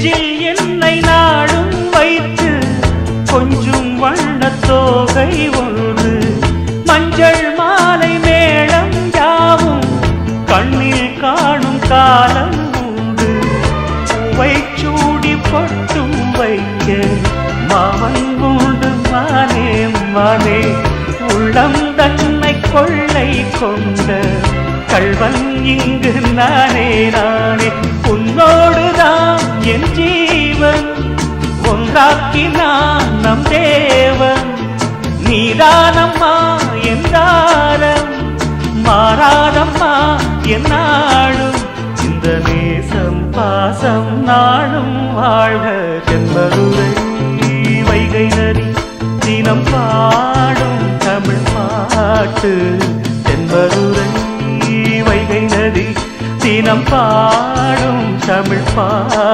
நெஞ்சில் என்னை நாடும் வைத்து கொஞ்சம் வண்ணத்தோகை ஒன்று மஞ்சள் மாலை மேளம் யாவும் கண்ணில் காணும் காலம் உண்டு பூவை சூடி பொட்டும் வைக்க மாமன் உண்டு மானே மானே உள்ளம் தன்னை கொள்ளை கொண்ட கள்வன் இங்கு நானே நானே உன்னோடுதான் என் ஜீவன் ஒன்றாக்கினான் நம் தேவன் நீதானம்மா என் தாரம் மாறாதம்மா என் நாடும் இந்த நேசம் பாசம் நாடும் வாழ்க தென்பதுரை வைகை நதி தினம் பாடும் தமிழ் பாட்டு தென்பதுரை வைகை நதி தினம் பாடும் தமிழ் பாட்டு